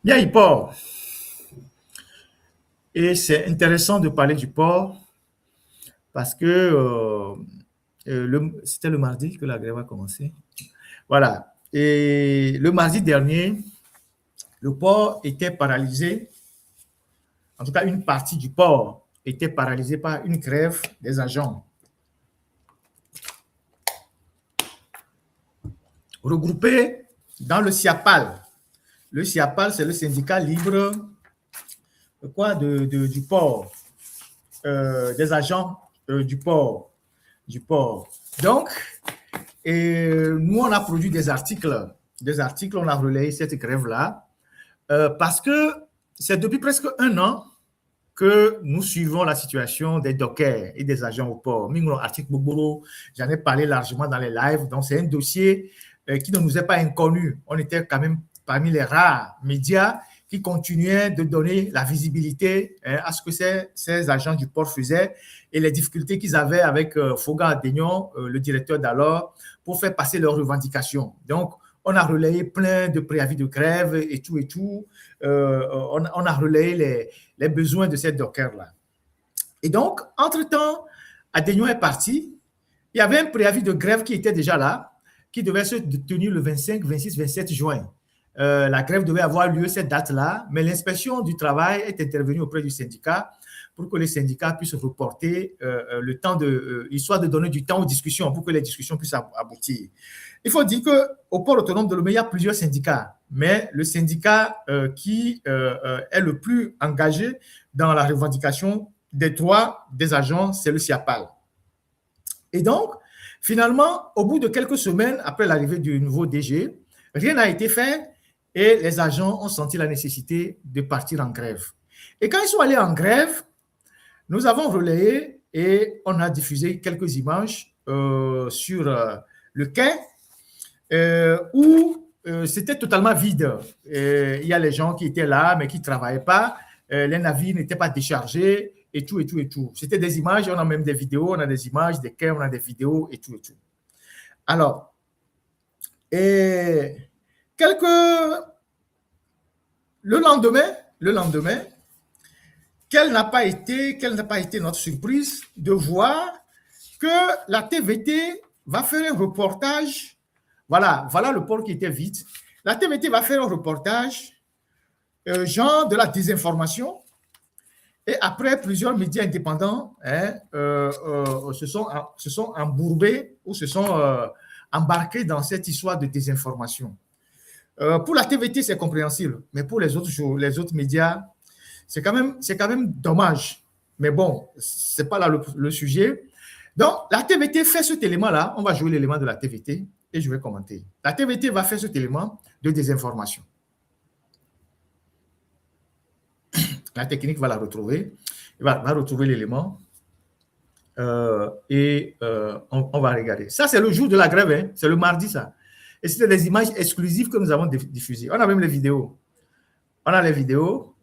Il y a le port. Et c'est intéressant de parler du port parce que c'était le mardi que la grève a commencé. Voilà. Et le mardi dernier, le port était paralysé. En tout cas, une partie du port était paralysée par une grève des agents regroupés dans le SIAPAL. Le SIAPAL, c'est le syndicat libre du port, des agents du port. Donc, nous, on a produit des articles, on a relayé cette grève-là, parce que c'est depuis presque un an que nous suivons la situation des dockers et des agents au port. Mingro article Boboro, j'en ai parlé largement dans les lives, donc c'est un dossier qui ne nous est pas inconnu. On était quand même parmi les rares médias qui continuaient de donner la visibilité à ce que ces agents du port faisaient et les difficultés qu'ils avaient avec Foga Adegnon, le directeur d'alors, pour faire passer leurs revendications. Donc, on a relayé plein de préavis de grève et tout. On a relayé les besoins de ces dockers-là. Et donc, entre-temps, Adegnon est parti. Il y avait un préavis de grève qui était déjà là, qui devait se tenir le 25, 26, 27 juin. La grève devait avoir lieu cette date-là, mais l'inspection du travail est intervenue auprès du syndicat pour que les syndicats puissent reporter le temps histoire de donner du temps aux discussions, pour que les discussions puissent aboutir. Il faut dire qu'au port autonome de Lomé, il y a plusieurs syndicats, mais le syndicat qui est le plus engagé dans la revendication des droits des agents, c'est le SIAPAL. Et donc, finalement, au bout de quelques semaines après l'arrivée du nouveau DG, rien n'a été fait et les agents ont senti la nécessité de partir en grève. Et quand ils sont allés en grève, nous avons relayé et on a diffusé quelques images sur le quai où c'était totalement vide. Il y a les gens qui étaient là, mais qui ne travaillaient pas. Les navires n'étaient pas déchargés et tout. C'était des images, on a même des vidéos, on a des images, des quais, on a des vidéos et tout. Alors, le lendemain, quelle n'a pas été notre surprise de voir que la TVT va faire un reportage. Voilà le port qui était vide. La TVT va faire un reportage, genre de la désinformation. Et après, plusieurs médias indépendants se sont embourbés ou se sont embarqués dans cette histoire de désinformation. Pour la TVT, c'est compréhensible, mais pour les autres médias, c'est quand même dommage. Mais bon, ce n'est pas là le sujet. Donc, la TVT fait cet élément-là. On va jouer l'élément de la TVT et je vais commenter. La TVT va faire cet élément de désinformation. La technique va la retrouver. Va retrouver l'élément. On va regarder. Ça, c'est le jour de la grève. Hein. C'est le mardi, ça. Et c'était des images exclusives que nous avons diffusées. On a même les vidéos. On a les vidéos.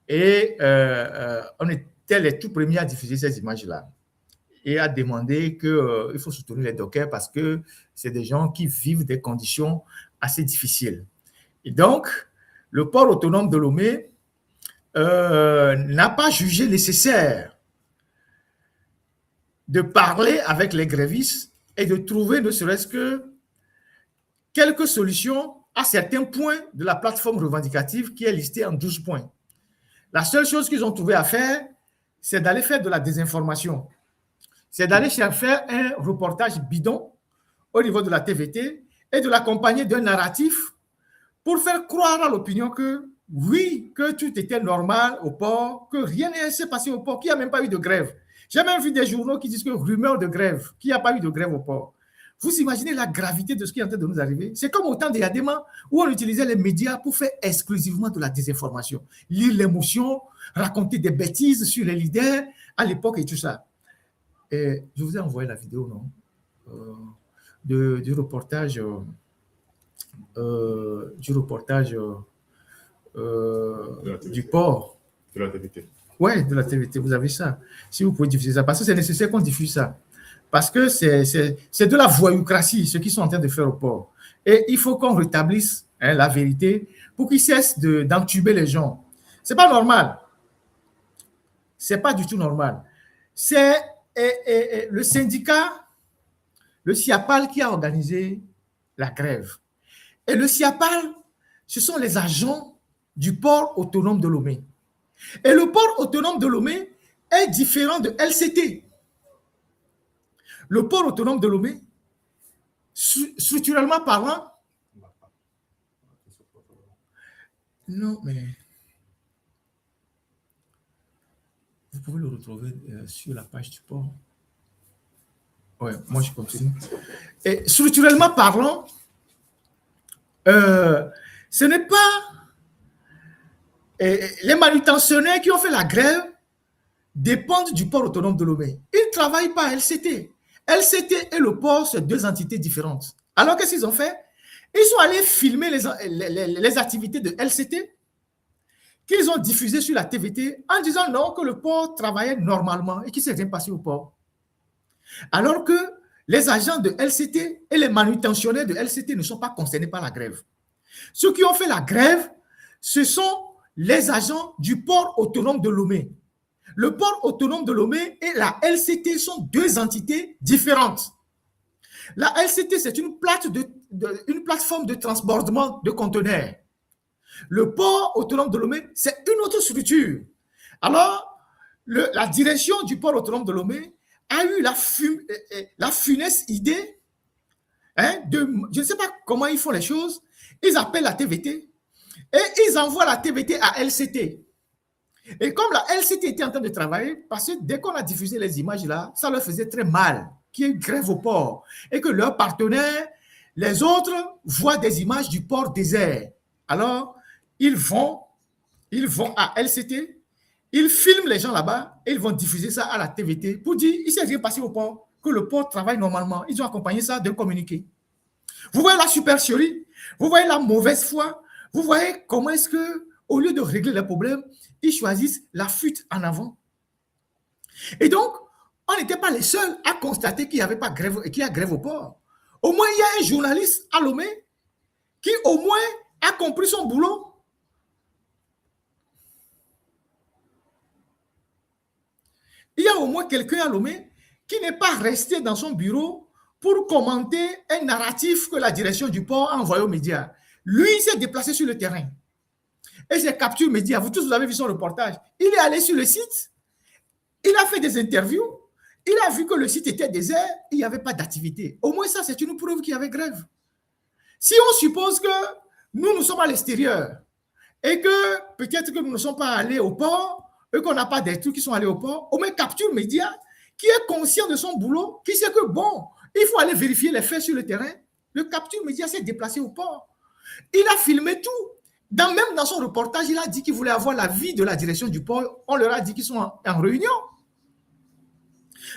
Et on était les tout premiers à diffuser ces images-là et à demander qu'il faut soutenir les dockers parce que c'est des gens qui vivent des conditions assez difficiles. Et donc, le port autonome de Lomé n'a pas jugé nécessaire de parler avec les grévistes et de trouver ne serait-ce que quelques solutions à certains points de la plateforme revendicative qui est listée en 12 points. La seule chose qu'ils ont trouvé à faire, c'est d'aller faire de la désinformation. C'est d'aller faire un reportage bidon au niveau de la TVT et de l'accompagner d'un narratif pour faire croire à l'opinion que oui, que tout était normal au port, que rien ne s'est passé au port, qu'il n'y a même pas eu de grève. J'ai même vu des journaux qui disent que rumeur de grève, qu'il n'y a pas eu de grève au port. Vous imaginez la gravité de ce qui est en train de nous arriver? C'est comme au temps des Yadema où on utilisait les médias pour faire exclusivement de la désinformation, lire l'émotion, raconter des bêtises sur les leaders à l'époque et tout ça. Et je vous ai envoyé la vidéo, non? Du reportage du port. De la TVT. Oui, de la TVT, vous avez ça. Si vous pouvez diffuser ça, parce que c'est nécessaire qu'on diffuse ça. Parce que c'est de la voyoucratie, ce qu'ils sont en train de faire au port. Et il faut qu'on rétablisse hein, la vérité, pour qu'ils cessent d'entuber les gens. C'est pas normal. C'est pas du tout normal. C'est le syndicat, le SIAPAL, qui a organisé la grève. Et le SIAPAL, ce sont les agents du port autonome de Lomé. Et le port autonome de Lomé est différent de LCT. Le port autonome de Lomé, structurellement parlant, non, mais vous pouvez le retrouver sur la page du port. Ouais, moi je continue. Et structurellement parlant, ce n'est pas les manutentionnaires qui ont fait la grève dépendent du port autonome de Lomé. Ils ne travaillent pas à LCT. LCT et le port, c'est deux entités différentes. Alors, qu'est-ce qu'ils ont fait? Ils sont allés filmer les activités de LCT qu'ils ont diffusées sur la TVT en disant non, que le port travaillait normalement et qu'il ne s'est rien passé au port. Alors que les agents de LCT et les manutentionnaires de LCT ne sont pas concernés par la grève. Ceux qui ont fait la grève, ce sont les agents du port autonome de Lomé. Le port autonome de Lomé et la LCT sont deux entités différentes. La LCT, c'est une plateforme de transbordement de conteneurs. Le port autonome de Lomé, c'est une autre structure. Alors, la direction du port autonome de Lomé a eu la funeste idée, hein, je ne sais pas comment ils font les choses, ils appellent la TVT et ils envoient la TVT à LCT. Et comme la LCT était en train de travailler, parce que dès qu'on a diffusé les images là, ça leur faisait très mal qu'il y ait une grève au port et que leurs partenaires, les autres, voient des images du port désert. Alors, ils vont à LCT, ils filment les gens là-bas et ils vont diffuser ça à la TVT pour dire il ne s'est rien passé au port, que le port travaille normalement. Ils ont accompagné ça d'un communiqué. Vous voyez la supercherie, vous voyez la mauvaise foi, vous voyez comment est-ce que, au lieu de régler les problèmes, ils choisissent la fuite en avant. Et donc, on n'était pas les seuls à constater qu'il n'y avait pas grève, qu'il y a grève au port. Au moins, il y a un journaliste à Lomé qui, au moins, a compris son boulot. Il y a au moins quelqu'un à Lomé qui n'est pas resté dans son bureau pour commenter un narratif que la direction du port a envoyé aux médias. Lui, il s'est déplacé sur le terrain. Et c'est Capture Média, vous tous vous avez vu son reportage. Il est allé sur le site, il a fait des interviews, il a vu que le site était désert, il n'y avait pas d'activité. Au moins ça, c'est une preuve qu'il y avait grève. Si on suppose que nous sommes à l'extérieur et que peut-être que nous ne sommes pas allés au port et qu'on n'a pas des trucs qui sont allés au port, au moins Capture Média, qui est conscient de son boulot, qui sait que bon, il faut aller vérifier les faits sur le terrain, le Capture Média s'est déplacé au port. Il a filmé tout. Même dans son reportage, il a dit qu'il voulait avoir l'avis de la direction du port. On leur a dit qu'ils sont en réunion.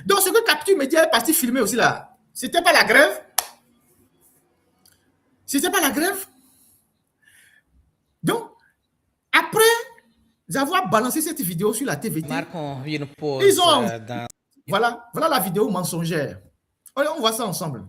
Donc, ce que Capture Média est parti filmer aussi là, c'était pas la grève. C'était pas la grève. Donc, après avoir balancé cette vidéo sur la TVT, ils ont... Voilà la vidéo mensongère. On voit ça ensemble.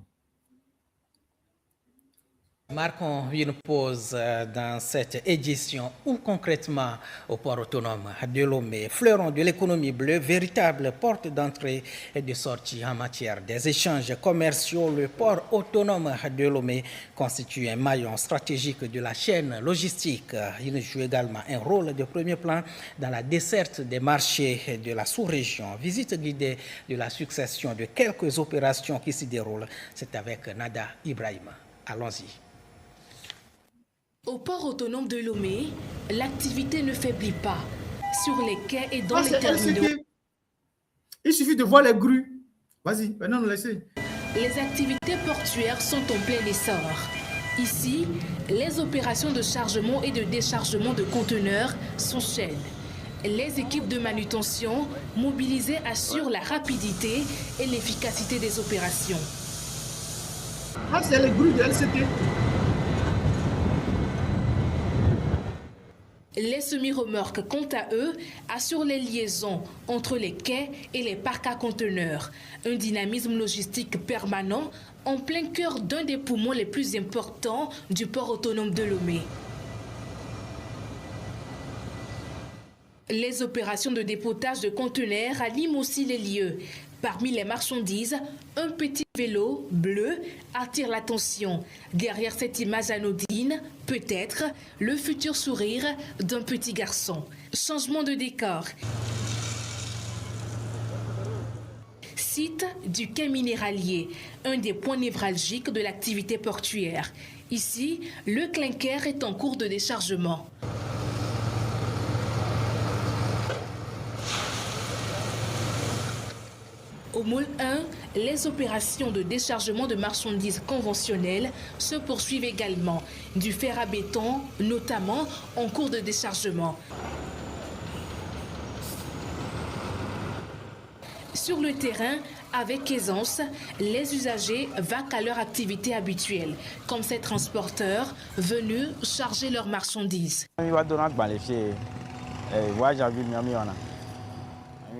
Marquons une pause dans cette édition où concrètement au port autonome de Lomé, fleuron de l'économie bleue, véritable porte d'entrée et de sortie en matière des échanges commerciaux, le port autonome de Lomé constitue un maillon stratégique de la chaîne logistique. Il joue également un rôle de premier plan dans la desserte des marchés de la sous-région. Visite guidée de la succession de quelques opérations qui s'y déroulent. C'est avec Nada Ibrahima. Allons-y. Au port autonome de Lomé, l'activité ne faiblit pas. Sur les quais et dans les terminaux. Il suffit de voir les grues. Vas-y, maintenant nous laissez. Les activités portuaires sont en plein essor. Ici, les opérations de chargement et de déchargement de conteneurs s'enchaînent. Les équipes de manutention mobilisées assurent la rapidité et l'efficacité des opérations. Ah, c'est les grues de LCT. Les semi-remorques, quant à eux, assurent les liaisons entre les quais et les parcs à conteneurs. Un dynamisme logistique permanent en plein cœur d'un des poumons les plus importants du port autonome de Lomé. Les opérations de dépotage de conteneurs animent aussi les lieux. Parmi les marchandises, un petit vélo bleu attire l'attention. Derrière cette image anodine, peut-être le futur sourire d'un petit garçon. Changement de décor. Site du quai minéralier, un des points névralgiques de l'activité portuaire. Ici, le clinker est en cours de déchargement. Au Môle 1, les opérations de déchargement de marchandises conventionnelles se poursuivent également. Du fer à béton, notamment, en cours de déchargement. Sur le terrain, avec aisance, les usagers vaquent à leur activité habituelle, comme ces transporteurs venus charger leurs marchandises.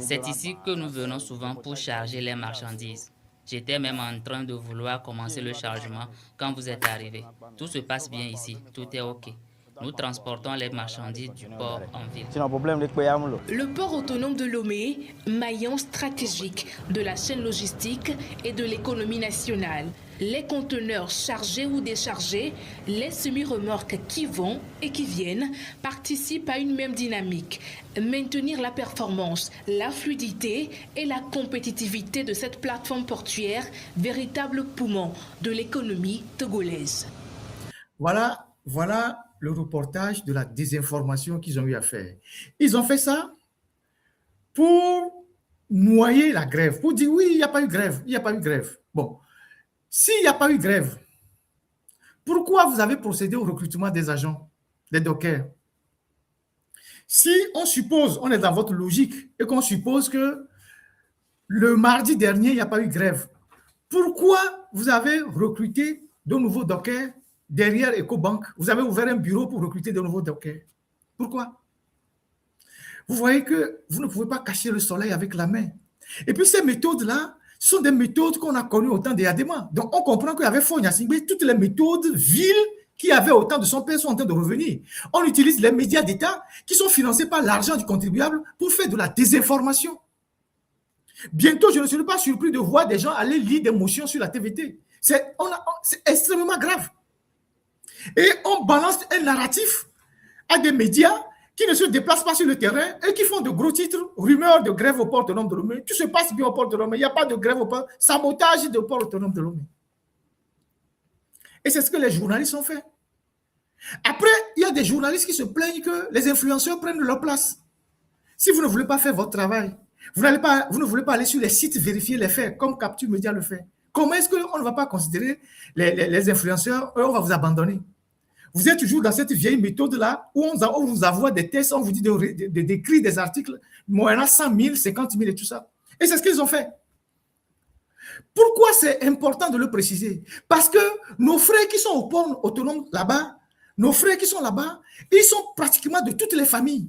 C'est ici que nous venons souvent pour charger les marchandises. J'étais même en train de vouloir commencer le chargement quand vous êtes arrivé. Tout se passe bien ici, tout est OK. Nous transportons les marchandises du port en ville. Le port autonome de Lomé, maillon stratégique de la chaîne logistique et de l'économie nationale. Les conteneurs chargés ou déchargés, les semi-remorques qui vont et qui viennent participent à une même dynamique. Maintenir la performance, la fluidité et la compétitivité de cette plateforme portuaire, véritable poumon de l'économie togolaise. Voilà le reportage de la désinformation qu'ils ont eu à faire. Ils ont fait ça pour noyer la grève, pour dire oui, il n'y a pas eu grève, il n'y a pas eu grève. Bon, s'il n'y a pas eu grève, pourquoi vous avez procédé au recrutement des agents, des dockers? Si on suppose, on est dans votre logique, et qu'on suppose que le mardi dernier, il n'y a pas eu grève, pourquoi vous avez recruté de nouveaux dockers derrière EcoBank? Vous avez ouvert un bureau pour recruter de nouveaux dockers. Pourquoi? Vous voyez que vous ne pouvez pas cacher le soleil avec la main. Et puis ces méthodes-là sont des méthodes qu'on a connues au temps des Adéma. Donc on comprend qu'avec Fonya Singbe, toutes les méthodes viles qui avaient au temps de son père sont en train de revenir. On utilise les médias d'État qui sont financés par l'argent du contribuable pour faire de la désinformation. Bientôt, je ne serai pas surpris de voir des gens aller lire des motions sur la TVT. C'est extrêmement grave. Et on balance un narratif à des médias qui ne se déplacent pas sur le terrain et qui font de gros titres, rumeurs de grève au port autonome de Lomé. Tout se passe bien au port de Lomé, il n'y a pas de grève au port, sabotage du port autonome de Lomé. Et c'est ce que les journalistes ont fait. Après, il y a des journalistes qui se plaignent que les influenceurs prennent leur place. Si vous ne voulez pas faire votre travail, vous ne voulez pas aller sur les sites vérifier les faits, comme Capture Média le fait. Comment est-ce qu'on ne va pas considérer les influenceurs, eux, on va vous abandonner? Vous êtes toujours dans cette vieille méthode-là où on vous envoie des tests, on vous dit d'écrire des articles, moyennant 100 000, 50 000 et tout ça. Et c'est ce qu'ils ont fait. Pourquoi c'est important de le préciser? Parce que nos frères qui sont au port autonome là-bas, nos frères qui sont là-bas, ils sont pratiquement de toutes les familles.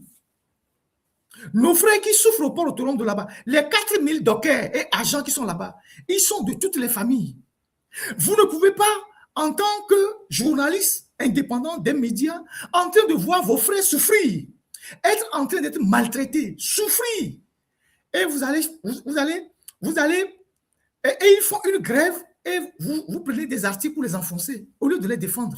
Nos frères qui souffrent au port autonome de là-bas, les 4000 dockers et agents qui sont là-bas, ils sont de toutes les familles. Vous ne pouvez pas, en tant que journaliste indépendant des médias, en train de voir vos frères souffrir, être en train d'être maltraités, souffrir. Et vous allez, et ils font une grève et vous prenez des articles pour les enfoncer, au lieu de les défendre.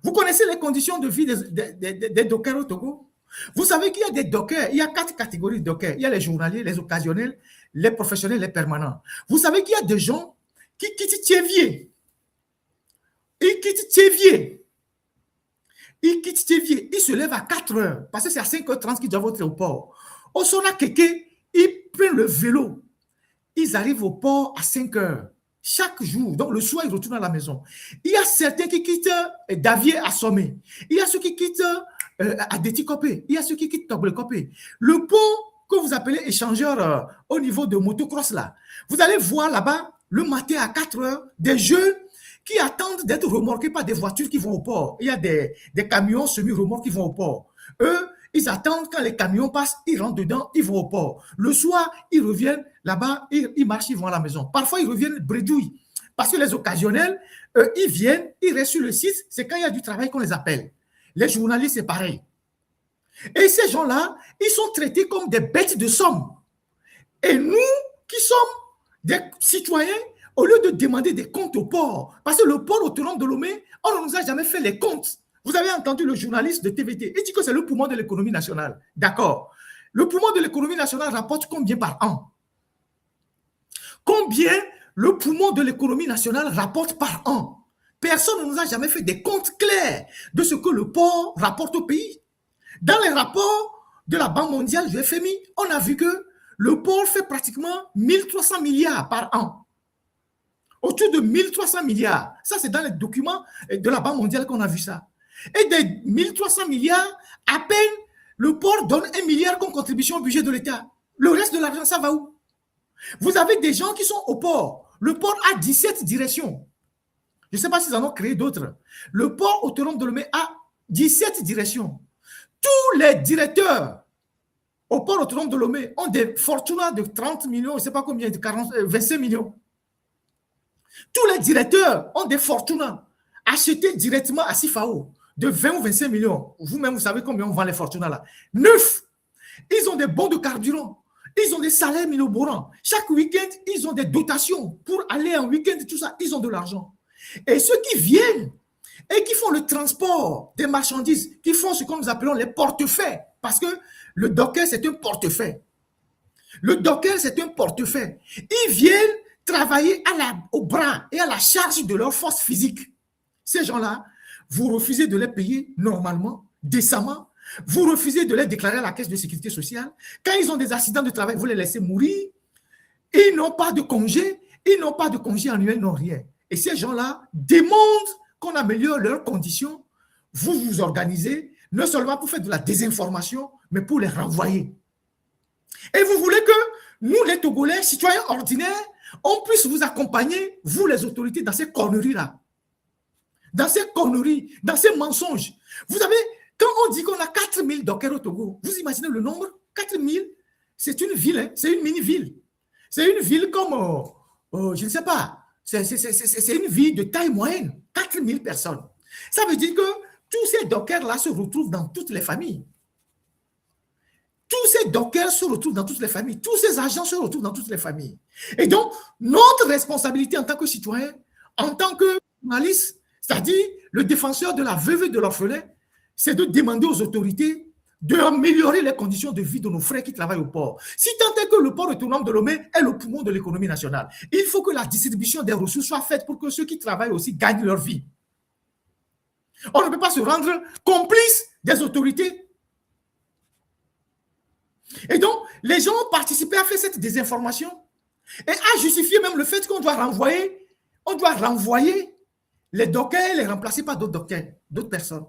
Vous connaissez les conditions de vie des dockers au Togo? Vous savez qu'il y a des dockers, il y a 4 catégories de dockers. Il y a les journaliers, les occasionnels, les professionnels, les permanents. Vous savez qu'il y a des gens qui quittent Thiévier. Ils quittent Thiévier. Ils se lèvent à 4 heures, parce que c'est à 5h30 qu'ils doivent être au port. Au Sona Keke, ils prennent le vélo. Ils arrivent au port à 5 heures. Chaque jour, donc le soir, ils retournent à la maison. Il y a certains qui quittent Davier à Sommet. Il y a ceux qui quittent à Détikopé. Il y a ceux qui quittent Toglekopé. Le pont que vous appelez échangeur au niveau de motocross là, vous allez voir là-bas, le matin à 4 heures, des jeunes qui attendent d'être remorqués par des voitures qui vont au port. Il y a des camions semi-remorques qui vont au port. Eux, ils attendent quand les camions passent, ils rentrent dedans, ils vont au port. Le soir, ils reviennent là-bas, ils marchent, ils vont à la maison. Parfois, ils reviennent bredouilles. Parce que les occasionnels, ils viennent, ils restent sur le site. C'est quand il y a du travail qu'on les appelle. Les journalistes, c'est pareil. Et ces gens-là, ils sont traités comme des bêtes de somme. Et nous, qui sommes des citoyens, au lieu de demander des comptes au port, parce que le port autonome de Lomé, on ne nous a jamais fait les comptes. Vous avez entendu le journaliste de TVT, il dit que c'est le poumon de l'économie nationale. D'accord. Le poumon de l'économie nationale rapporte combien par an? Combien le poumon de l'économie nationale rapporte par an? Personne ne nous a jamais fait des comptes clairs de ce que le port rapporte au pays. Dans les rapports de la Banque mondiale, du FMI, on a vu que le port fait pratiquement 1300 milliards par an. Autour de 1300 milliards. Ça, c'est dans les documents de la Banque mondiale qu'on a vu ça. Et des 1300 milliards, à peine le port donne 1 milliard comme contribution au budget de l'État. Le reste de l'argent, ça va où? Vous avez des gens qui sont au port. Le port a 17 directions. Je ne sais pas s'ils en ont créé d'autres. Le port autonome de Lomé a 17 directions. Tous les directeurs au port autonome de Lomé ont des fortunas de 30 millions, je ne sais pas combien, de 25 millions. Tous les directeurs ont des fortunas achetés directement à Sifao de 20 ou 25 millions. Vous-même, vous savez combien on vend les fortunas là. 9. Ils ont des bons de carburant. Ils ont des salaires mirobolants. Chaque week-end, ils ont des dotations pour aller en week-end, tout ça. Ils ont de l'argent. Et ceux qui viennent et qui font le transport des marchandises, qui font ce que nous appelons les portefeuilles, parce que le docker, c'est un portefeuille. Le docker, c'est un portefeuille. Ils viennent travailler au bras et à la charge de leur force physique. Ces gens-là, vous refusez de les payer normalement, décemment. Vous refusez de les déclarer à la caisse de sécurité sociale. Quand ils ont des accidents de travail, vous les laissez mourir. Ils n'ont pas de congé. Ils n'ont pas de congé annuel, non rien. Et ces gens-là demandent qu'on améliore leurs conditions. Vous vous organisez, non seulement pour faire de la désinformation, mais pour les renvoyer. Et vous voulez que nous, les Togolais, citoyens ordinaires, on puisse vous accompagner, vous les autorités, dans ces conneries-là. Dans ces conneries, dans ces mensonges. Vous savez, quand on dit qu'on a 4000 dockers au Togo, vous imaginez le nombre? 4000, c'est une ville, hein? C'est une mini-ville. C'est une ville comme, je ne sais pas, c'est une ville de taille moyenne. 4000 personnes. Ça veut dire que tous ces dockers-là se retrouvent dans toutes les familles. Tous ces dockers se retrouvent dans toutes les familles. Tous ces agents se retrouvent dans toutes les familles. Et donc, notre responsabilité en tant que citoyen, en tant que journaliste, c'est-à-dire le défenseur de la veuve et de l'orphelin, c'est de demander aux autorités d'améliorer les conditions de vie de nos frères qui travaillent au port. Si tant est que le port autonome de Lomé est le poumon de l'économie nationale, il faut que la distribution des ressources soit faite pour que ceux qui travaillent aussi gagnent leur vie. On ne peut pas se rendre complice des autorités. Et donc, les gens ont participé à faire cette désinformation et à justifier même le fait qu'on doit renvoyer les dockers et les remplacer par d'autres dockers, d'autres personnes.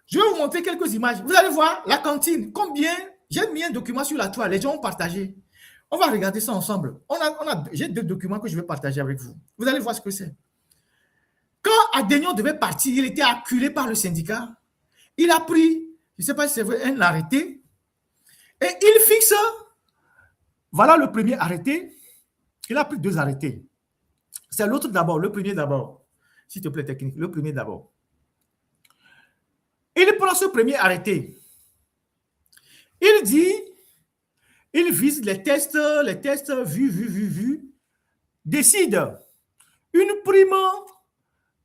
Je vais vous montrer quelques images. Vous allez voir la cantine. Combien? J'ai mis un document sur la toile. Les gens ont partagé. On va regarder ça ensemble. J'ai 2 documents que je vais partager avec vous. Vous allez voir ce que c'est. Quand Adénion devait partir, il était acculé par le syndicat. Il a pris, je ne sais pas si c'est vrai, un arrêté. Et il fixe, voilà le premier arrêté. Il a pris 2 arrêtés. C'est l'autre d'abord, le premier d'abord. S'il te plaît, technique, le premier d'abord. Il prend ce premier arrêté. Il dit, il vise les tests vus, décide, une prime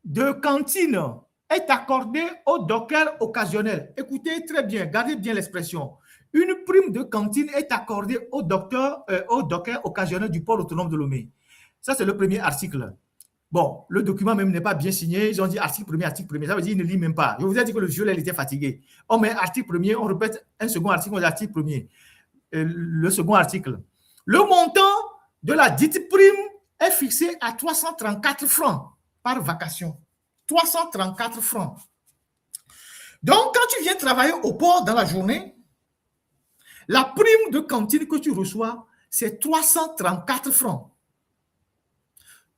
de cantine est accordée aux dockers occasionnels. Écoutez très bien, gardez bien l'expression. Une prime de cantine est accordée aux dockers occasionnels du port autonome de Lomé. Ça, c'est le premier article. Bon, le document même n'est pas bien signé. Ils ont dit article premier. Ça veut dire qu'ils ne lisent même pas. Je vous ai dit que le vieux, il était fatigué. On met article premier, on répète un second article, on dit article premier. Le second article. Le montant de la dite prime est fixé à 334 francs par vacation. 334 francs. Donc, quand tu viens travailler au port dans la journée, la prime de cantine que tu reçois, c'est 334 francs.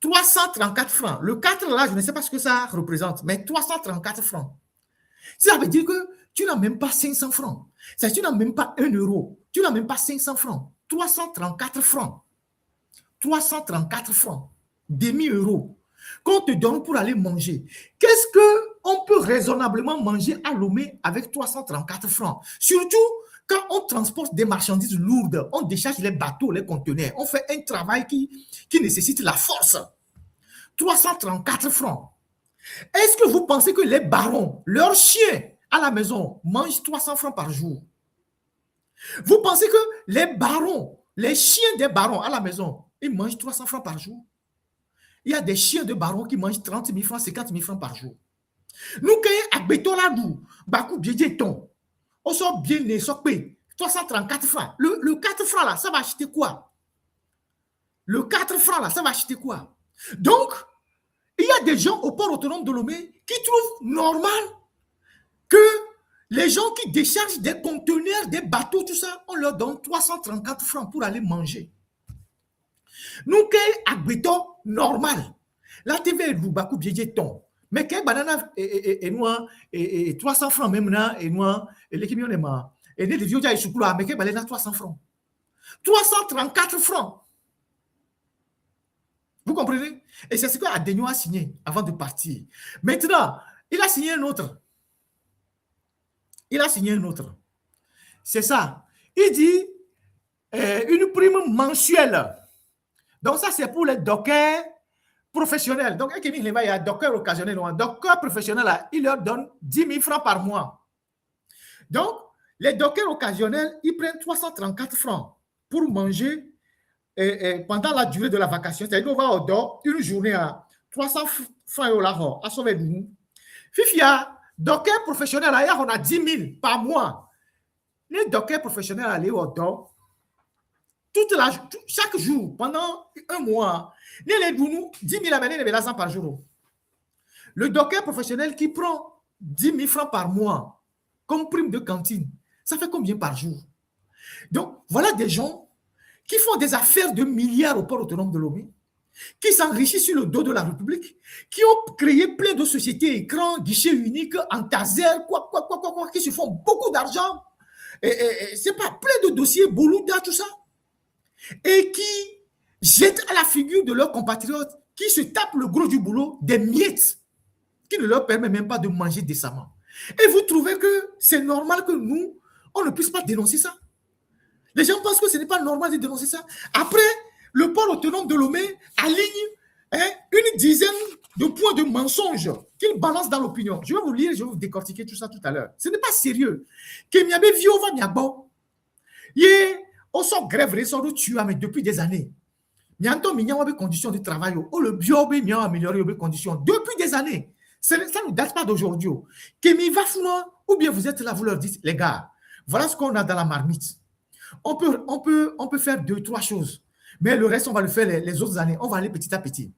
334 francs. Le 4 là, je ne sais pas ce que ça représente, mais 334 francs. Ça veut dire que tu n'as même pas 500 francs. Ça, tu n'as même pas 1 euro. Tu n'as même pas 500 francs. 334 francs. 334 francs. Demi-euro. Qu'on te donne pour aller manger. Qu'est-ce qu'on peut raisonnablement manger à Lomé avec 334 francs? Surtout quand on transporte des marchandises lourdes, on décharge les bateaux, les conteneurs. On fait un travail qui nécessite la force. 334 francs. Est-ce que vous pensez que les barons, leurs chiens à la maison, mangent 300 francs par jour? Vous pensez que les barons, les chiens des barons à la maison, ils mangent 300 francs par jour? Il y a des chiens de barons qui mangent 30 000 francs, 50 000 francs par jour. Nous, quand on a nous, Bakou Biédjeton, on sort bien les sopés, 334 francs. Le 4 francs là, ça va acheter quoi? Le 4 francs là, ça va acheter quoi? Donc, il y a des gens au port autonome de Lomé qui trouvent normal que les gens qui déchargent des conteneurs, des bateaux, tout ça, on leur donne 334 francs pour aller manger. Nous, quand on normal, la TV est Bakou Biédjeton. Mais quand banana et nous, 300 francs même là, et nous, l'équipe on est mort. Et les vieux gars, ils sont là, mais quand banana 300 francs. 334 francs. Vous comprenez? Et c'est ce que Adénion a signé avant de partir. Maintenant, il a signé un autre. Il a signé un autre. C'est ça. Il dit une prime mensuelle. Donc ça, c'est pour les dockers professionnels. Donc, il y a un docker occasionnel ou un docker professionnel, il leur donne 10 000 francs par mois. Donc, les dockers occasionnels, ils prennent 334 francs pour manger pendant la durée de la vacation. C'est-à-dire qu'on va au dos une journée à 300 francs au larron, à sauver nous. Fifia, docker professionnel, on a 10 000 par mois. Les dockers professionnels allaient au dos chaque jour, pendant un mois, les 10 000 amenés par jour. Le docker professionnel qui prend 10 000 francs par mois comme prime de cantine, ça fait combien par jour? Donc, voilà des gens qui font des affaires de milliards au port autonome de Lomé, qui s'enrichissent sur le dos de la République, qui ont créé plein de sociétés, écrans, guichets uniques, en taser, qui se font beaucoup d'argent. C'est pas plein de dossiers, Boulouda, tout ça. Et qui jettent à la figure de leurs compatriotes qui se tapent le gros du boulot des miettes qui ne leur permet même pas de manger décemment. Et vous trouvez que c'est normal que nous, on ne puisse pas dénoncer ça? Les gens pensent que ce n'est pas normal de dénoncer ça. Après, le port autonome de Lomé aligne une dizaine de points de mensonges qu'il balance dans l'opinion. Je vais vous lire, je vais vous décortiquer tout ça tout à l'heure. Ce n'est pas sérieux. Kemiabe Viova Niabo, on sort grève, on tue, mais depuis des années. Il y a des conditions de travail. Le bio a amélioré les conditions depuis des années. Ça ne date pas d'aujourd'hui. Ou bien vous êtes là, vous leur dites, les gars, voilà ce qu'on a dans la marmite. On peut faire 2-3 choses. Mais le reste, on va le faire les autres années. On va aller petit à petit.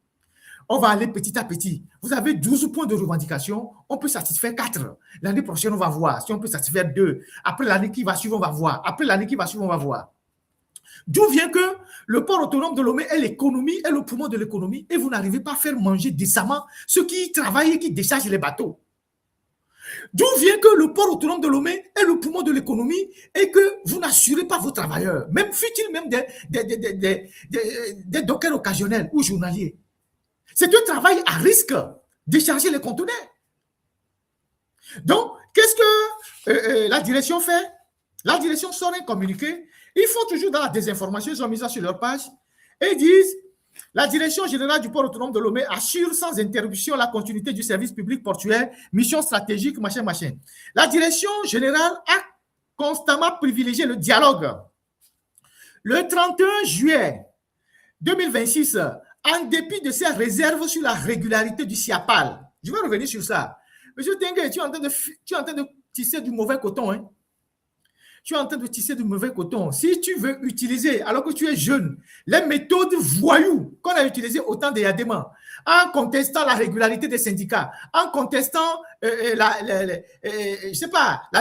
On va aller petit à petit. Vous avez 12 points de revendication. On peut satisfaire 4. L'année prochaine, on va voir si on peut satisfaire 2. Après l'année qui va suivre, on va voir. Après l'année qui va suivre, on va voir. D'où vient que le port autonome de Lomé est l'économie, est le poumon de l'économie, et vous n'arrivez pas à faire manger décemment ceux qui travaillent et qui déchargent les bateaux. D'où vient que le port autonome de Lomé est le poumon de l'économie et que vous n'assurez pas vos travailleurs, même fut-il même des dockers occasionnels ou journaliers. C'est un travail à risque, décharger les conteneurs. Donc, qu'est-ce que la direction fait? La direction sort un communiqué. Ils font toujours dans la désinformation, ils ont mis ça sur leur page, et ils disent la direction générale du port autonome de Lomé assure sans interruption la continuité du service public portuaire, mission stratégique, machin. La direction générale a constamment privilégié le dialogue. Le 31 juillet 2026, en dépit de ses réserves sur la régularité du SIAPAL, je vais revenir sur ça. Monsieur Tengue, tu es en train de tisser du mauvais coton, hein? Tu es en train de tisser du mauvais coton. Si tu veux utiliser, alors que tu es jeune, les méthodes voyous qu'on a utilisées au temps des Yadema, en contestant la régularité des syndicats, en contestant la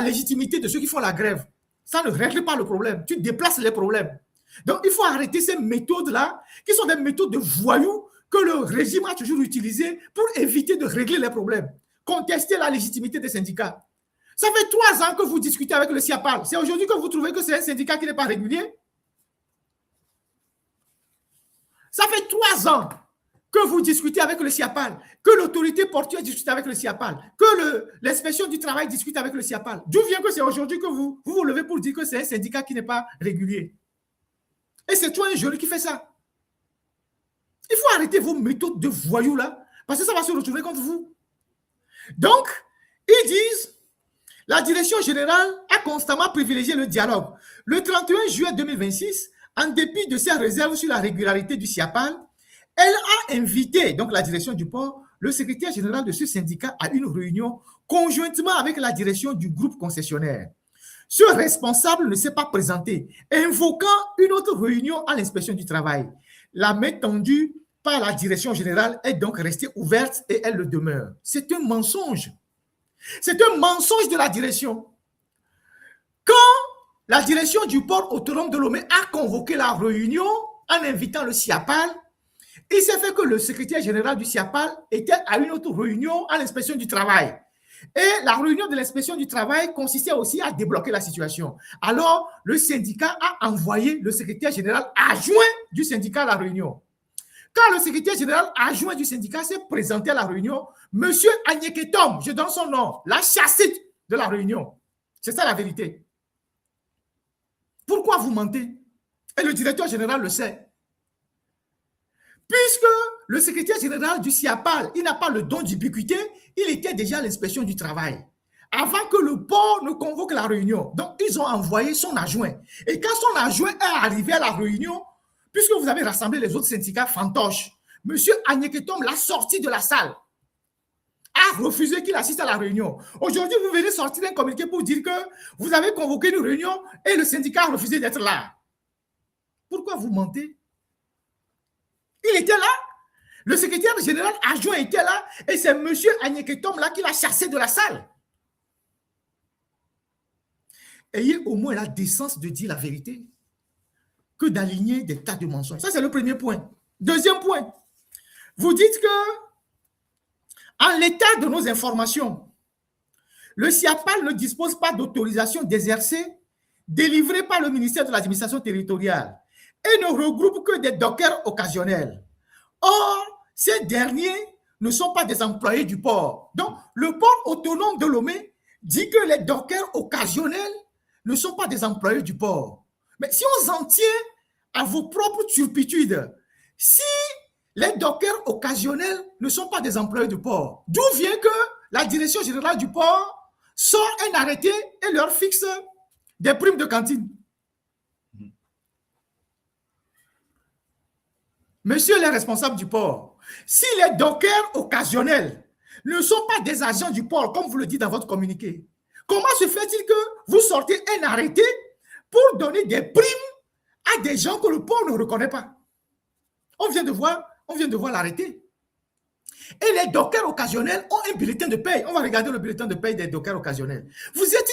légitimité de ceux qui font la grève, ça ne règle pas le problème. Tu déplaces les problèmes. Donc, il faut arrêter ces méthodes-là, qui sont des méthodes de voyous que le régime a toujours utilisé pour éviter de régler les problèmes, contester la légitimité des syndicats. Ça fait 3 ans que vous discutez avec le SIAPAL. C'est aujourd'hui que vous trouvez que c'est un syndicat qui n'est pas régulier? Ça fait 3 ans que vous discutez avec le SIAPAL, que l'autorité portuaire discute avec le SIAPAL, que l'inspection du travail discute avec le SIAPAL. D'où vient que c'est aujourd'hui que vous levez pour dire que c'est un syndicat qui n'est pas régulier? Et c'est toi un jeune qui fait ça. Il faut arrêter vos méthodes de voyous là, parce que ça va se retrouver contre vous. Donc, ils disent, la direction générale a constamment privilégié le dialogue. Le 31 juillet 2026, en dépit de ses réserves sur la régularité du SIAPAL, elle a invité, donc la direction du port, le secrétaire général de ce syndicat à une réunion conjointement avec la direction du groupe concessionnaire. Ce responsable ne s'est pas présenté, invoquant une autre réunion à l'inspection du travail. La main tendue par la direction générale est donc restée ouverte et elle le demeure. C'est un mensonge. C'est un mensonge de la direction. Quand la direction du port autonome de Lomé a convoqué la réunion en invitant le SIAPAL, il s'est fait que le secrétaire général du SIAPAL était à une autre réunion à l'inspection du travail. Et la réunion de l'inspection du travail consistait aussi à débloquer la situation. Alors, le syndicat a envoyé le secrétaire général adjoint du syndicat à la réunion. Quand le secrétaire général adjoint du syndicat s'est présenté à la réunion, M. Agneketom, je donne son nom, l'a chassé de la réunion. C'est ça la vérité. Pourquoi vous mentez? Et le directeur général le sait. Puisque le secrétaire général du SIAPAL, il n'a pas le don d'ubiquité, il était déjà à l'inspection du travail. Avant que le port ne convoque la réunion. Donc, ils ont envoyé son adjoint. Et quand son adjoint est arrivé à la réunion, puisque vous avez rassemblé les autres syndicats fantoches, M. Agneketom l'a sorti de la salle, a refusé qu'il assiste à la réunion. Aujourd'hui, vous venez sortir un communiqué pour dire que vous avez convoqué une réunion et le syndicat a refusé d'être là. Pourquoi vous mentez? Il était là. Le secrétaire général adjoint était là et c'est M. Agneketom là qui l'a chassé de la salle. Ayez au moins la décence de dire la vérité que d'aligner des tas de mensonges. Ça, c'est le premier point. Deuxième point, vous dites que en l'état de nos informations, le SIAPAL ne dispose pas d'autorisation d'exercer délivrée par le ministère de l'administration territoriale et ne regroupe que des dockers occasionnels. Or, ces derniers ne sont pas des employés du port. Donc, le port autonome de Lomé dit que les dockers occasionnels ne sont pas des employés du port. Mais si on s'en tient à vos propres turpitudes, si les dockers occasionnels ne sont pas des employés du port, d'où vient que la direction générale du port sort un arrêté et leur fixe des primes de cantine? Monsieur les responsables du port, si les dockers occasionnels ne sont pas des agents du port, comme vous le dites dans votre communiqué, comment se fait-il que vous sortez un arrêté pour donner des primes à des gens que le port ne reconnaît pas? On vient de voir l'arrêté. Et les dockers occasionnels ont un bulletin de paye. On va regarder le bulletin de paye des dockers occasionnels. Vous êtes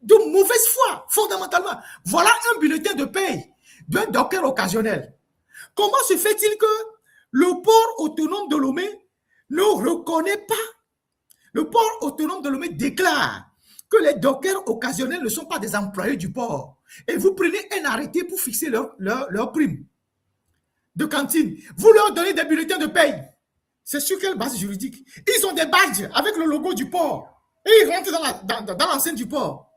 de mauvaise foi, fondamentalement. Voilà un bulletin de paye d'un docker occasionnel. Comment se fait-il que le port autonome de Lomé ne reconnaît pas? Le port autonome de Lomé déclare que les dockers occasionnels ne sont pas des employés du port. Et vous prenez un arrêté pour fixer leur prime de cantine. Vous leur donnez des bulletins de paye. C'est sur quelle base juridique? Ils ont des badges avec le logo du port. Et ils rentrent dans l'enceinte du port.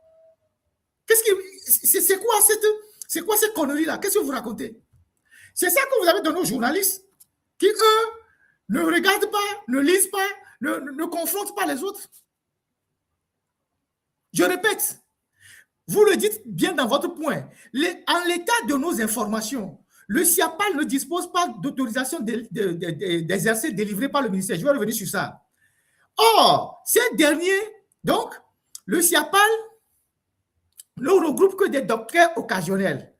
C'est quoi cette connerie-là? Qu'est-ce que vous racontez? C'est ça que vous avez donné aux journalistes qui, eux, ne regardent pas, ne lisent pas, ne confrontent pas les autres. Je répète, vous le dites bien dans votre point. En l'état de nos informations, le SIAPAL ne dispose pas d'autorisation d'exercer délivrée par le ministère. Je vais revenir sur ça. Or, ces derniers, donc, le SIAPAL ne regroupe que des dockers occasionnels.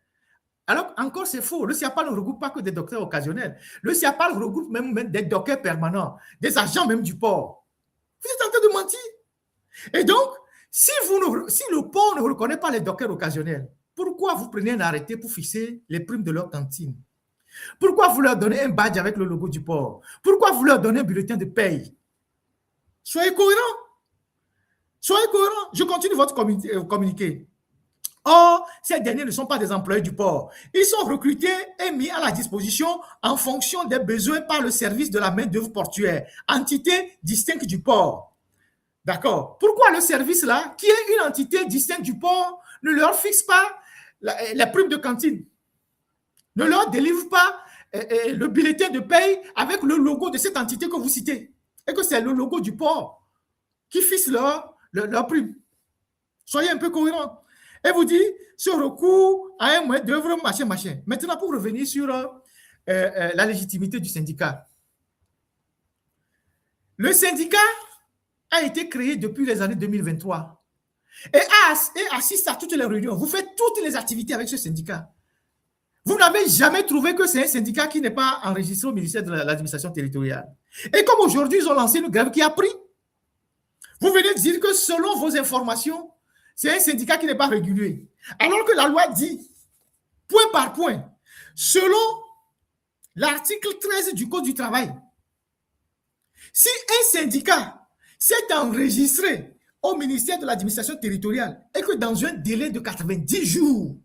Alors, encore, c'est faux. Le SIAPAL ne regroupe pas que des dockers occasionnels. Le SIAPAL regroupe même des dockers permanents, des agents même du port. Vous êtes en train de mentir. Et donc, si le port ne reconnaît pas les dockers occasionnels, pourquoi vous prenez un arrêté pour fixer les primes de leur cantine? Pourquoi vous leur donnez un badge avec le logo du port? Pourquoi vous leur donnez un bulletin de paye? Soyez cohérents. Soyez cohérents. Je continue votre communiqué. Or, ces derniers ne sont pas des employés du port. Ils sont recrutés et mis à la disposition en fonction des besoins par le service de la main-d'œuvre portuaire, entité distincte du port. D'accord? Pourquoi le service là, qui est une entité distincte du port, ne leur fixe pas les primes de cantine? Ne leur délivre pas le bulletin de paye avec le logo de cette entité que vous citez, et que c'est le logo du port qui fixe leur prime. Soyez un peu cohérents. Et vous dit, ce recours à un moyen d'œuvre, machin. Maintenant, pour revenir sur la légitimité du syndicat. Le syndicat a été créé depuis les années 2023 et assiste à toutes les réunions. Vous faites toutes les activités avec ce syndicat. Vous n'avez jamais trouvé que c'est un syndicat qui n'est pas enregistré au ministère de l'administration territoriale. Et comme aujourd'hui, ils ont lancé une grève qui a pris, vous venez de dire que selon vos informations, c'est un syndicat qui n'est pas régulé. Alors que la loi dit, point par point, selon l'article 13 du Code du travail, si un syndicat s'est enregistré au ministère de l'administration territoriale et que dans un délai de 90 jours,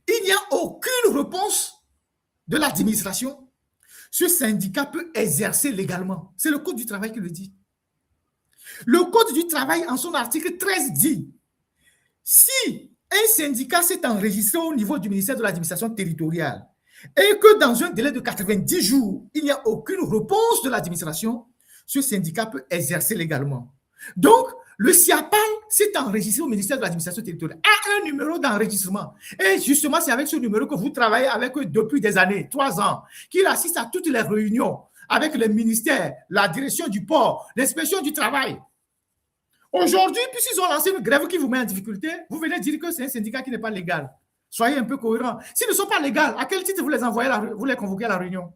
il n'y a aucune réponse de l'administration, ce syndicat peut exercer légalement. C'est le Code du travail qui le dit. Le Code du travail, en son article 13, dit si un syndicat s'est enregistré au niveau du ministère de l'administration territoriale et que dans un délai de 90 jours, il n'y a aucune réponse de l'administration, ce syndicat peut exercer légalement. Donc, le SIAPAL s'est enregistré au ministère de l'administration territoriale, a un numéro d'enregistrement. Et justement, c'est avec ce numéro que vous travaillez avec eux depuis des années, 3 ans, qu'il assiste à toutes les réunions avec les ministères, la direction du port, l'inspection du travail. Aujourd'hui, puisqu'ils ont lancé une grève qui vous met en difficulté, vous venez dire que c'est un syndicat qui n'est pas légal. Soyez un peu cohérents. S'ils ne sont pas légaux, à quel titre vous les envoyez, vous les convoquez à la réunion?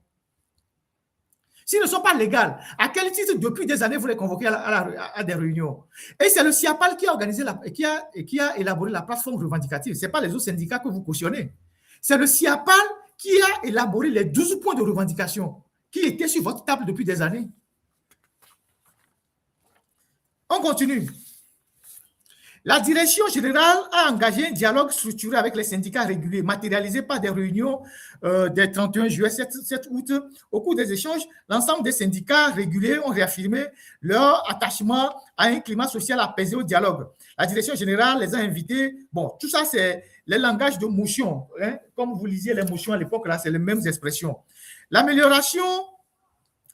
S'ils ne sont pas légaux, à quel titre depuis des années vous les convoquez à des réunions? Et c'est le SIAPAL qui a organisé, qui a élaboré la plateforme revendicative. Ce n'est pas les autres syndicats que vous cautionnez. C'est le SIAPAL qui a élaboré les 12 points de revendication qui étaient sur votre table depuis des années. On continue. La direction générale a engagé un dialogue structuré avec les syndicats réguliers, matérialisé par des réunions des 31 juillet, 7 août. Au cours des échanges, l'ensemble des syndicats réguliers ont réaffirmé leur attachement à un climat social apaisé au dialogue. La direction générale les a invités. Bon, tout ça, c'est le langage de motion. Hein? Comme vous lisiez les motions à l'époque, là, c'est les mêmes expressions. L'amélioration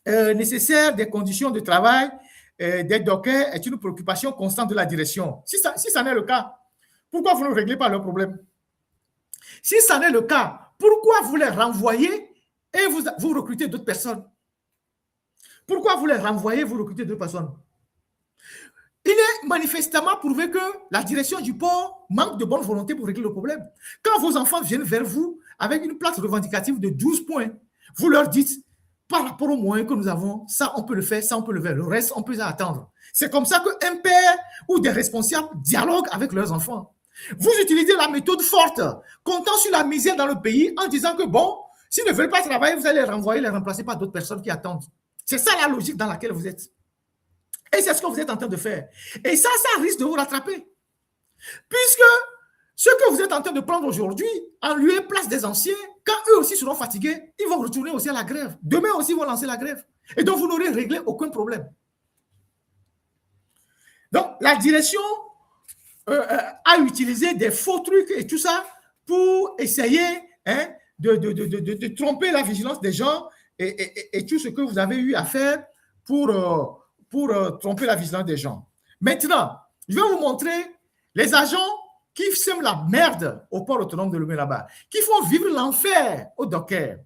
nécessaire des conditions de travail des dockers est une préoccupation constante de la direction. Si ça n'est le cas, pourquoi vous ne réglez pas leurs problèmes? Si ça n'est le cas, pourquoi vous les renvoyez et vous recrutez d'autres personnes? Pourquoi vous les renvoyez et vous recrutez d'autres personnes? Il est manifestement prouvé que la direction du port manque de bonne volonté pour régler le problème. Quand vos enfants viennent vers vous avec une plaque revendicative de 12 points, vous leur dites, par rapport aux moyens que nous avons, ça on peut le faire, ça on peut le faire, le reste on peut attendre. C'est comme ça qu'un père ou des responsables dialoguent avec leurs enfants. Vous utilisez la méthode forte, comptant sur la misère dans le pays en disant que bon, s'ils ne veulent pas travailler, vous allez les renvoyer, les remplacer par d'autres personnes qui attendent. C'est ça la logique dans laquelle vous êtes. Et c'est ce que vous êtes en train de faire. Et ça risque de vous rattraper. Puisque ce que vous êtes en train de prendre aujourd'hui, en lieu et place des anciens, quand eux aussi seront fatigués, ils vont retourner aussi à la grève. Demain aussi, ils vont lancer la grève. Et donc, vous n'aurez réglé aucun problème. Donc, la direction a utilisé des faux trucs et tout ça pour essayer de tromper la vigilance des gens et tout ce que vous avez eu à faire pour tromper la vigilance des gens. Maintenant, je vais vous montrer les agents qui sèment la merde au port autonome de Lomé là-bas, qui font vivre l'enfer aux dockers.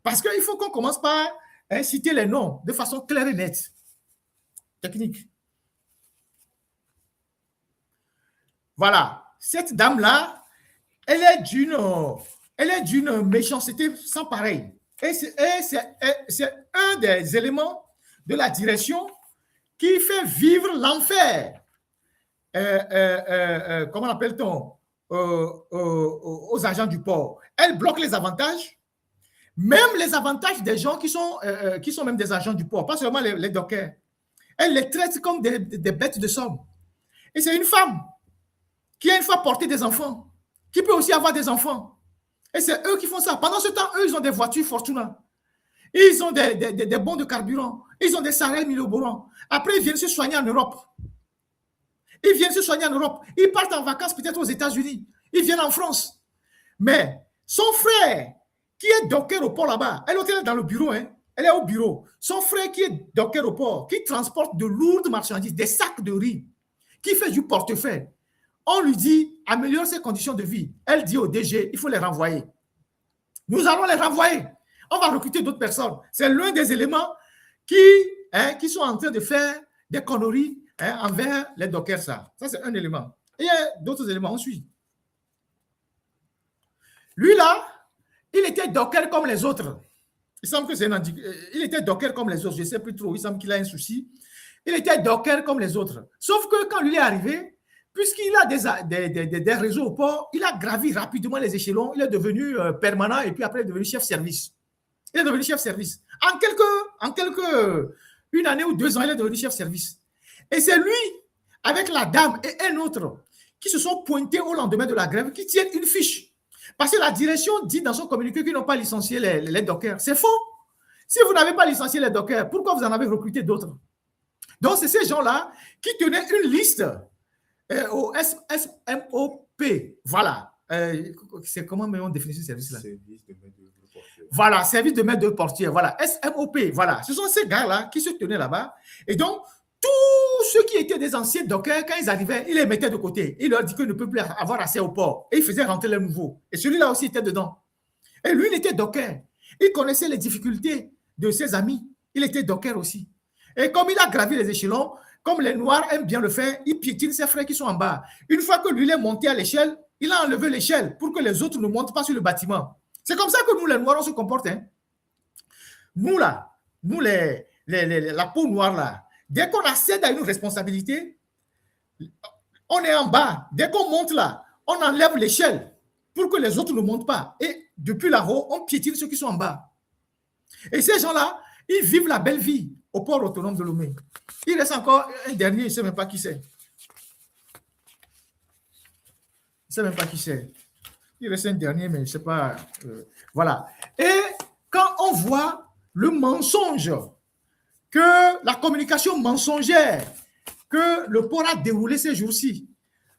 Parce qu'il faut qu'on commence par citer les noms de façon claire et nette. Technique. Voilà. Cette dame-là, elle est d'une méchanceté sans pareil. Et c'est un des éléments de la direction qui fait vivre l'enfer. Comment l'appelle-t-on? aux agents du port. Elle bloque les avantages, même les avantages des gens qui sont même des agents du port, pas seulement les dockers. Elle les traite comme des bêtes de somme. Et c'est une femme qui a une fois porté des enfants, qui peut aussi avoir des enfants. Et c'est eux qui font ça. Pendant ce temps, eux, ils ont des voitures Fortuna. Ils ont des bons de carburant. Ils ont des salaires miloborants. Après, ils viennent se soigner en Europe. Ils partent en vacances peut-être aux États-Unis. Ils viennent en France. Mais son frère, qui est docker au port là-bas, elle est dans le bureau, hein. Elle est au bureau. Son frère qui est docker au port, qui transporte de lourdes marchandises, des sacs de riz, qui fait du portefeuille. On lui dit, améliore ses conditions de vie. Elle dit au DG, il faut les renvoyer. Nous allons les renvoyer. On va recruter d'autres personnes. C'est l'un des éléments qui sont en train de faire des conneries envers les dockers. Ça c'est un élément. Et il y a d'autres éléments, on suit. Lui là, il était docker comme les autres. Il semble que c'est il était docker comme les autres. Je ne sais plus trop. Il semble qu'il a un souci. Il était docker comme les autres. Sauf que quand lui est arrivé, puisqu'il a des réseaux au port, il a gravi rapidement les échelons. Il est devenu permanent et puis après, il est devenu chef service. Il est devenu chef service. En une année ou 2 ans, il est devenu chef service. Et c'est lui, avec la dame et un autre, qui se sont pointés au lendemain de la grève, qui tiennent une fiche. Parce que la direction dit dans son communiqué qu'ils n'ont pas licencié les dockers. C'est faux. Si vous n'avez pas licencié les dockers, pourquoi vous en avez recruté d'autres? Donc, c'est ces gens-là qui tenaient une liste au SMOP. Voilà. C'est comment on définit ce service-là? Service de main-d'œuvre portuaire. Voilà, service de main-d'œuvre portuaire. Voilà, SMOP. Voilà. Ce sont ces gars-là qui se tenaient là-bas. Et donc, tous ceux qui étaient des anciens dockers, quand ils arrivaient, ils les mettaient de côté. Ils leur disaient qu'ils ne peuvent plus avoir accès au port. Et ils faisaient rentrer les nouveaux. Et celui-là aussi était dedans. Et lui, il était docker. Il connaissait les difficultés de ses amis. Il était docker aussi. Et comme il a gravi les échelons, comme les Noirs aiment bien le faire, il piétine ses frères qui sont en bas. Une fois que lui il est monté à l'échelle, il a enlevé l'échelle pour que les autres ne montent pas sur le bâtiment. C'est comme ça que nous, les Noirs, on se comporte. Hein. Nous, là, la peau noire, là, dès qu'on accède à une responsabilité, on est en bas. Dès qu'on monte là, on enlève l'échelle pour que les autres ne montent pas. Et depuis là-haut, on piétine ceux qui sont en bas. Et ces gens-là, ils vivent la belle vie au port autonome de Lomé. Il reste encore un dernier, je ne sais même pas qui c'est. Je ne sais même pas qui c'est. Il reste un dernier, mais je ne sais pas. Voilà. Et quand on voit le mensonge, que la communication mensongère que le port a déroulé ces jours-ci,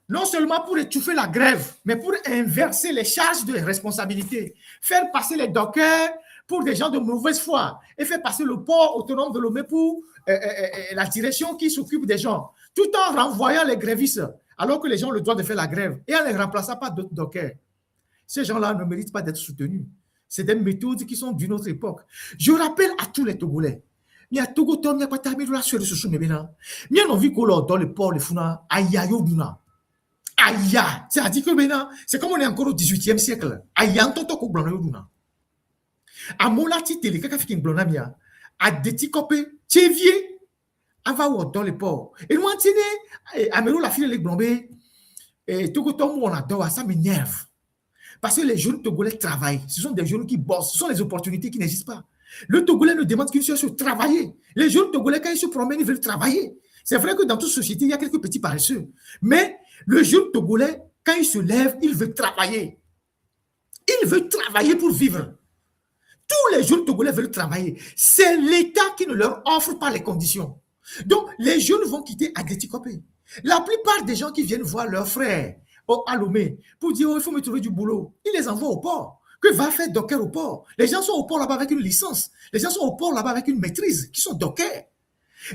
non seulement pour étouffer la grève, mais pour inverser les charges de responsabilité, faire passer les dockers pour des gens de mauvaise foi et faire passer le port autonome de Lomé pour la direction qui s'occupe des gens, tout en renvoyant les grévistes, alors que les gens ont le droit de faire la grève et en les remplaçant par d'autres dockers. Ces gens-là ne méritent pas d'être soutenus. C'est des méthodes qui sont d'une autre époque. Je rappelle à tous les Togolais, il y a Togo Tom, il y a pas terminé la sur le sous mais bien. Il y a envie qu'on dans le port, le funa, aïe aïe duna. Aïe, c'est-à-dire que maintenant, c'est comme on est encore au 18e siècle. Aïe, en toto ko blona duna. A molati télé kaka fikin blona mia. A deti copé, tchevier. Ava ou dans le port. Et nous antine, amelo la fille les blombé. Et Togo Tom on adore, ça m'énerve. Parce que les jeunes Togolais travaillent. Ce sont des jeunes qui bossent. Ce sont les opportunités qui n'existent pas. Le Togolais ne demande qu'une chose, travailler. Les jeunes Togolais, quand ils se promènent, ils veulent travailler. C'est vrai que dans toute société, il y a quelques petits paresseux. Mais le jeune Togolais, quand il se lève, il veut travailler. Il veut travailler pour vivre. Tous les jeunes Togolais veulent travailler. C'est l'État qui ne leur offre pas les conditions. Donc, les jeunes vont quitter Adétikopé. La plupart des gens qui viennent voir leurs frères à Lomé pour dire, oh, il faut me trouver du boulot, ils les envoient au port. Que va faire docker au port? Les gens sont au port là-bas avec une licence. Les gens sont au port là-bas avec une maîtrise, qui sont dockers.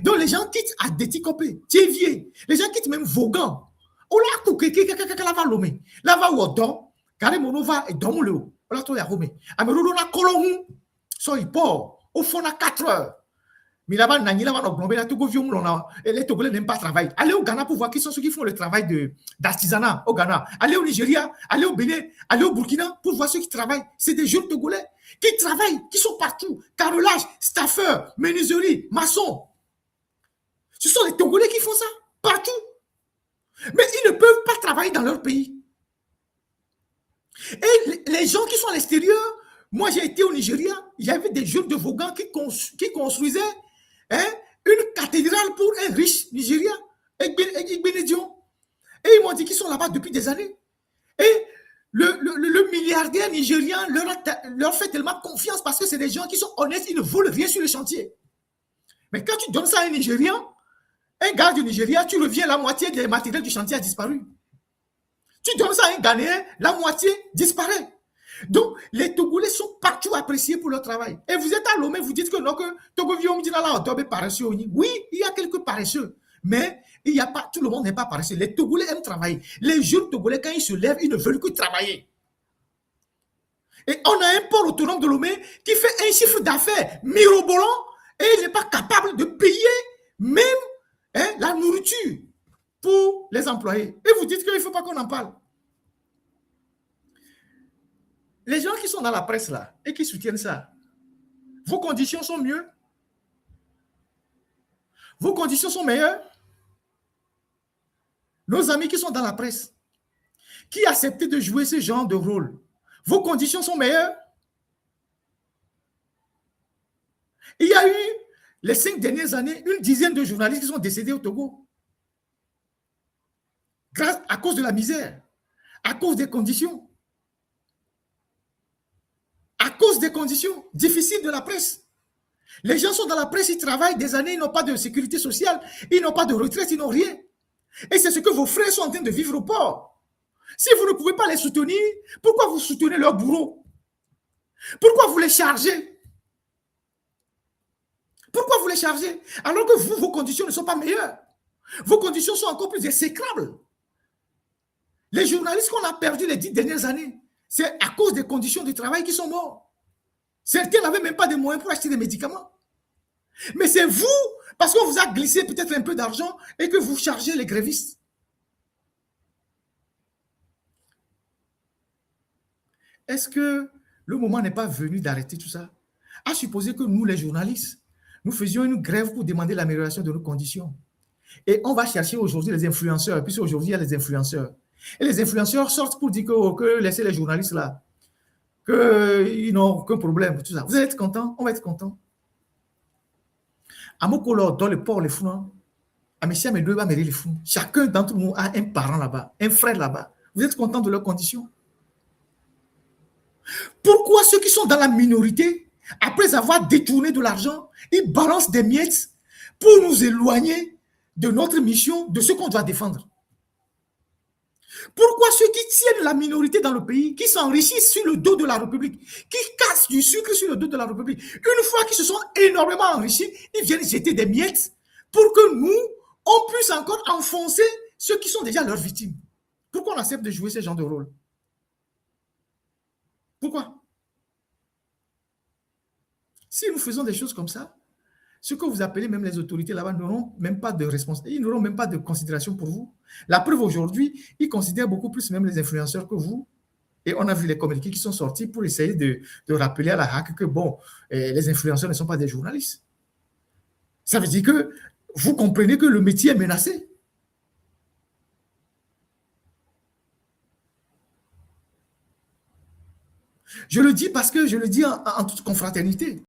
Donc, les gens quittent Adétikopé, Thiévier. Les gens quittent même Vaughan. On l'a coupé, lava Lomé. Lava Wodon, carrément, va et Domolo. On l'a trouvé à Lomé. Améro, on a Colomou. So, il port. Au fond, on a 4 heures. Mais là-bas, les Togolais n'aiment pas travailler. Allez au Ghana pour voir qui sont ceux qui font le travail d'artisanat au Ghana. Allez au Nigeria, allez au Bénin, allez au Burkina pour voir ceux qui travaillent. C'est des jeunes Togolais qui travaillent, qui sont partout. Carrelage, staffeur, menuiserie, maçon. Ce sont les Togolais qui font ça, partout. Mais ils ne peuvent pas travailler dans leur pays. Et les gens qui sont à l'extérieur, moi j'ai été au Nigeria, il y avait des jeunes de Vaughan qui construisaient hein, une cathédrale pour un riche Nigérien, Igbenedion. Et ils m'ont dit qu'ils sont là-bas depuis des années. Et le milliardaire nigérien leur fait tellement confiance parce que c'est des gens qui sont honnêtes, ils ne volent rien sur le chantier. Mais quand tu donnes ça à un Nigérien, un gars du Nigeria, tu reviens, la moitié des matériels du chantier a disparu. Tu donnes ça à un Ghanéen, la moitié disparaît. Donc, les Togolais sont partout appréciés pour leur travail. Et vous êtes à Lomé, vous dites que non, que Togovio me dit là, on paresseux. Oui, il y a quelques paresseux, mais il y a pas, tout le monde n'est pas paresseux. Les Togolais aiment travailler. Les jeunes Togolais, quand ils se lèvent, ils ne veulent que travailler. Et on a un port autonome de Lomé qui fait un chiffre d'affaires mirobolant et il n'est pas capable de payer même la nourriture pour les employés. Et vous dites qu'il ne faut pas qu'on en parle. Les gens qui sont dans la presse là et qui soutiennent ça, vos conditions sont mieux? Vos conditions sont meilleures? Nos amis qui sont dans la presse, qui acceptent de jouer ce genre de rôle, vos conditions sont meilleures? Il y a eu, les 5 dernières années, une dizaine de journalistes qui sont décédés au Togo. Grâce, à cause de la misère, à cause des conditions. À cause des conditions difficiles de la presse. Les gens sont dans la presse, ils travaillent des années, ils n'ont pas de sécurité sociale, ils n'ont pas de retraite, ils n'ont rien. Et c'est ce que vos frères sont en train de vivre au port. Si vous ne pouvez pas les soutenir, pourquoi vous soutenez leur bourreau? Pourquoi vous les chargez? Pourquoi vous les chargez? Alors que vous, vos conditions ne sont pas meilleures. Vos conditions sont encore plus exécrables. Les journalistes qu'on a perdus les 10 dernières années, c'est à cause des conditions de travail qui sont morts. Certains n'avaient même pas de moyens pour acheter des médicaments. Mais c'est vous, parce qu'on vous a glissé peut-être un peu d'argent et que vous chargez les grévistes. Est-ce que le moment n'est pas venu d'arrêter tout ça? À supposer que nous, les journalistes, nous faisions une grève pour demander l'amélioration de nos conditions. Et on va chercher aujourd'hui les influenceurs, puisque aujourd'hui, il y a les influenceurs. Et les influenceurs sortent pour dire que laissez les journalistes là, qu'ils n'ont aucun problème. Tout ça. Vous allez être contents? On va être contents. À Mokolo, dans le port, les fous, à Messia, mes deux, les fous. Chacun d'entre nous a un parent là-bas, un frère là-bas. Vous êtes contents de leurs conditions? Pourquoi ceux qui sont dans la minorité, après avoir détourné de l'argent, ils balancent des miettes pour nous éloigner de notre mission, de ce qu'on doit défendre? Pourquoi ceux qui tiennent la minorité dans le pays, qui s'enrichissent sur le dos de la République, qui cassent du sucre sur le dos de la République, une fois qu'ils se sont énormément enrichis, ils viennent jeter des miettes pour que nous, on puisse encore enfoncer ceux qui sont déjà leurs victimes? Pourquoi on accepte de jouer ce genre de rôle? Pourquoi? Si nous faisons des choses comme ça, ce que vous appelez même les autorités là-bas n'auront même pas de responsabilité, ils n'auront même pas de considération pour vous. La preuve aujourd'hui, ils considèrent beaucoup plus même les influenceurs que vous. Et on a vu les communiqués qui sont sortis pour essayer de rappeler à la HAC que bon, les influenceurs ne sont pas des journalistes. Ça veut dire que vous comprenez que le métier est menacé. Je le dis parce que je le dis en toute confraternité.